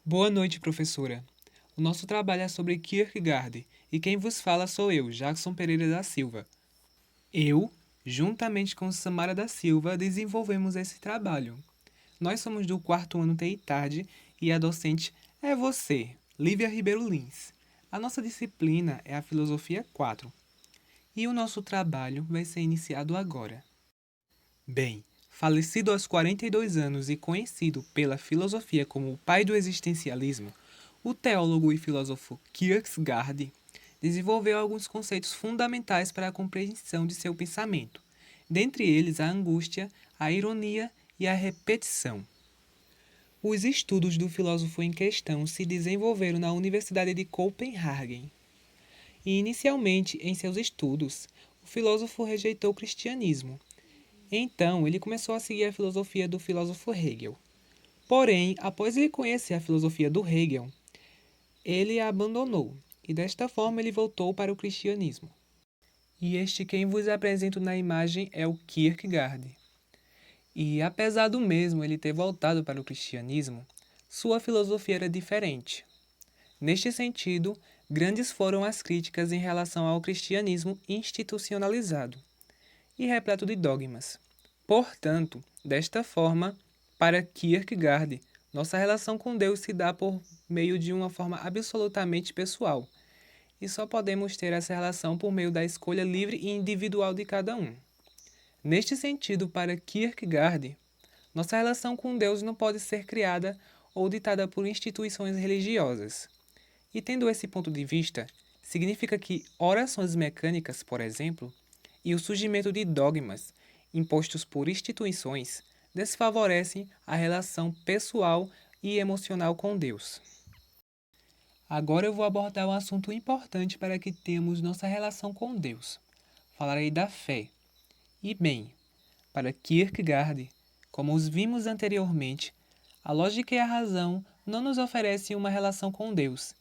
Boa noite, professora. O nosso trabalho é sobre Kierkegaard e quem vos fala sou eu, Jackson Pereira da Silva. Eu, juntamente com Samara da Silva, desenvolvemos esse trabalho. Nós somos do quarto ano TI Tarde e a docente é você, Lívia Ribeiro Lins. A nossa disciplina é a Filosofia 4 e o nosso trabalho vai ser iniciado agora. Bem, falecido aos 42 anos e conhecido pela filosofia como o pai do existencialismo, o teólogo e filósofo Kierkegaard desenvolveu alguns conceitos fundamentais para a compreensão de seu pensamento, dentre eles a angústia, a ironia e a repetição. Os estudos do filósofo em questão se desenvolveram na Universidade de Copenhagen. E inicialmente, em seus estudos, o filósofo rejeitou o cristianismo. Então, ele começou a seguir a filosofia do filósofo Hegel. Porém, após ele conhecer a filosofia do Hegel, ele a abandonou, e desta forma ele voltou para o cristianismo. E este quem vos apresento na imagem é o Kierkegaard. E apesar do mesmo ele ter voltado para o cristianismo, sua filosofia era diferente. Neste sentido, grandes foram as críticas em relação ao cristianismo institucionalizado e repleto de dogmas. Portanto, desta forma, para Kierkegaard, nossa relação com Deus se dá por meio de uma forma absolutamente pessoal, e só podemos ter essa relação por meio da escolha livre e individual de cada um. Neste sentido, para Kierkegaard, nossa relação com Deus não pode ser criada ou ditada por instituições religiosas. E tendo esse ponto de vista, significa que orações mecânicas, por exemplo, e o surgimento de dogmas impostos por instituições desfavorecem a relação pessoal e emocional com Deus. Agora eu vou abordar um assunto importante para que tenhamos nossa relação com Deus. Falarei da fé. E bem, para Kierkegaard, como os vimos anteriormente, a lógica e a razão não nos oferecem uma relação com Deus.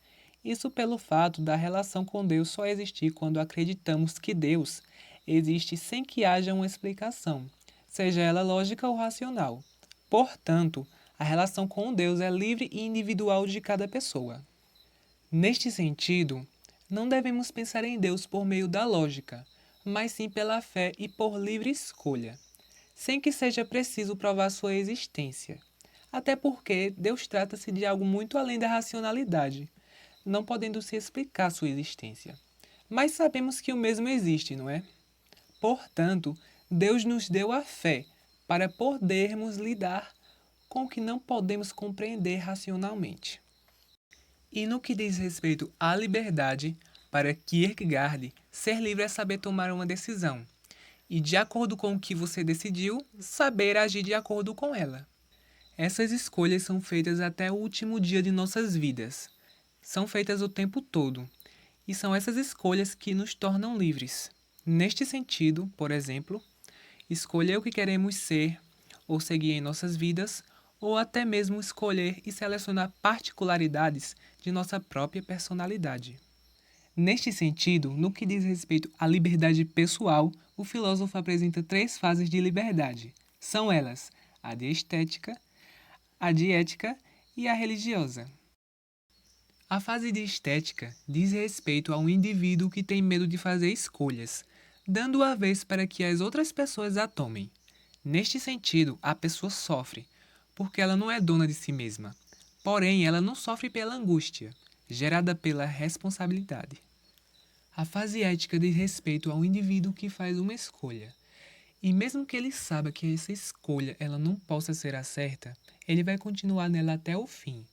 Isso pelo fato da relação com Deus só existir quando acreditamos que Deus existe sem que haja uma explicação, seja ela lógica ou racional. Portanto, a relação com Deus é livre e individual de cada pessoa. Neste sentido, não devemos pensar em Deus por meio da lógica, mas sim pela fé e por livre escolha, sem que seja preciso provar sua existência. Até porque Deus trata-se de algo muito além da racionalidade, não podendo se explicar sua existência. Mas sabemos que o mesmo existe, não é? Portanto, Deus nos deu a fé para podermos lidar com o que não podemos compreender racionalmente. E no que diz respeito à liberdade, para Kierkegaard, ser livre é saber tomar uma decisão, e de acordo com o que você decidiu, saber agir de acordo com ela. Essas escolhas são feitas até o último dia de nossas vidas. São feitas o tempo todo, e são essas escolhas que nos tornam livres. Neste sentido, por exemplo, escolher o que queremos ser ou seguir em nossas vidas, ou até mesmo escolher e selecionar particularidades de nossa própria personalidade. Neste sentido, no que diz respeito à liberdade pessoal, o filósofo apresenta três fases de liberdade. São elas a de estética, a de ética e a religiosa. A fase de estética diz respeito a um indivíduo que tem medo de fazer escolhas, dando a vez para que as outras pessoas a tomem. Neste sentido, a pessoa sofre, porque ela não é dona de si mesma. Porém, ela não sofre pela angústia, gerada pela responsabilidade. A fase ética diz respeito ao indivíduo que faz uma escolha. E mesmo que ele saiba que essa escolha ela não possa ser a certa, ele vai continuar nela até o fim,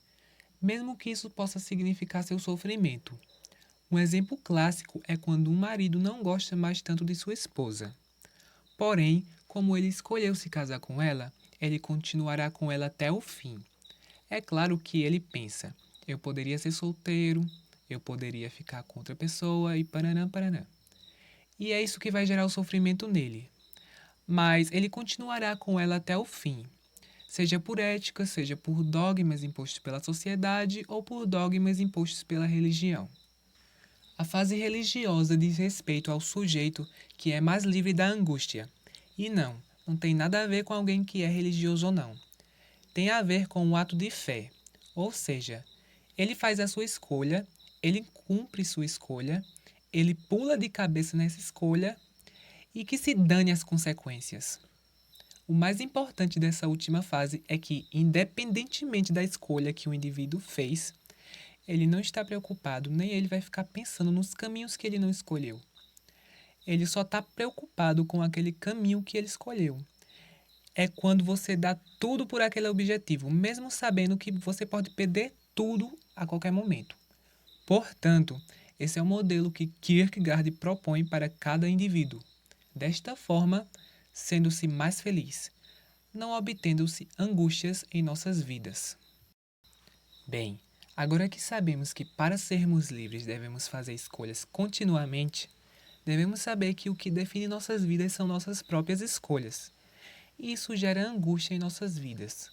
mesmo que isso possa significar seu sofrimento. Um exemplo clássico é quando um marido não gosta mais tanto de sua esposa. Porém, como ele escolheu se casar com ela, ele continuará com ela até o fim. É claro que ele pensa, eu poderia ser solteiro, eu poderia ficar com outra pessoa e paranã, paranã. E é isso que vai gerar o sofrimento nele. Mas ele continuará com ela até o fim, seja por ética, seja por dogmas impostos pela sociedade ou por dogmas impostos pela religião. A fase religiosa diz respeito ao sujeito que é mais livre da angústia. E não tem nada a ver com alguém que é religioso ou não. Tem a ver com o ato de fé, Ou seja, ele faz a sua escolha, ele cumpre sua escolha, ele pula de cabeça nessa escolha e que se dane as consequências. O mais importante dessa última fase é que, independentemente da escolha que o indivíduo fez, ele não está preocupado, nem ele vai ficar pensando nos caminhos que ele não escolheu. Ele só está preocupado com aquele caminho que ele escolheu. É quando você dá tudo por aquele objetivo, mesmo sabendo que você pode perder tudo a qualquer momento. Portanto, esse é o modelo que Kierkegaard propõe para cada indivíduo. Desta forma, sendo-se mais feliz, não obtendo-se angústias em nossas vidas. Bem, agora que sabemos que para sermos livres devemos fazer escolhas continuamente, devemos saber que o que define nossas vidas são nossas próprias escolhas. E isso gera angústia em nossas vidas.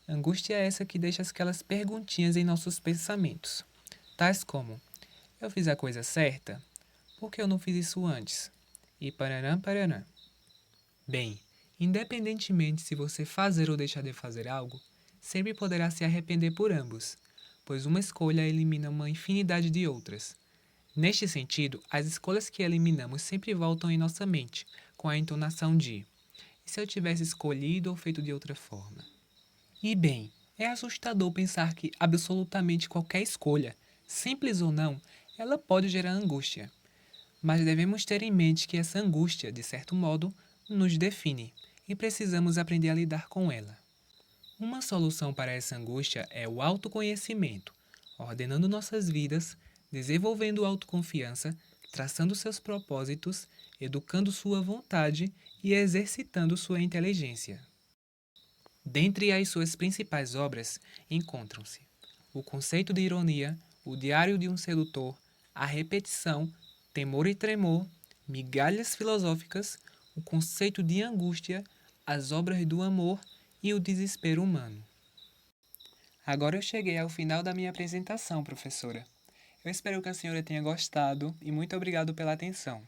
Angústia é essa que deixa aquelas perguntinhas em nossos pensamentos, tais como: eu fiz a coisa certa? Por que eu não fiz isso antes? E parará, parará. Bem, independentemente se você fazer ou deixar de fazer algo, sempre poderá se arrepender por ambos, pois uma escolha elimina uma infinidade de outras. Neste sentido, as escolhas que eliminamos sempre voltam em nossa mente, com a entonação de: e se eu tivesse escolhido ou feito de outra forma? E bem, é assustador pensar que absolutamente qualquer escolha, simples ou não, ela pode gerar angústia. Mas devemos ter em mente que essa angústia, de certo modo, nos define e precisamos aprender a lidar com ela. Uma solução para essa angústia é o autoconhecimento, ordenando nossas vidas, desenvolvendo autoconfiança, traçando seus propósitos, educando sua vontade e exercitando sua inteligência. Dentre as suas principais obras encontram-se O Conceito de Ironia, O Diário de um Sedutor, A Repetição, Temor e Tremor, Migalhas Filosóficas, O Conceito de Angústia, As Obras do Amor e O Desespero Humano. Agora eu cheguei ao final da minha apresentação, professora. Eu espero que a senhora tenha gostado e muito obrigado pela atenção.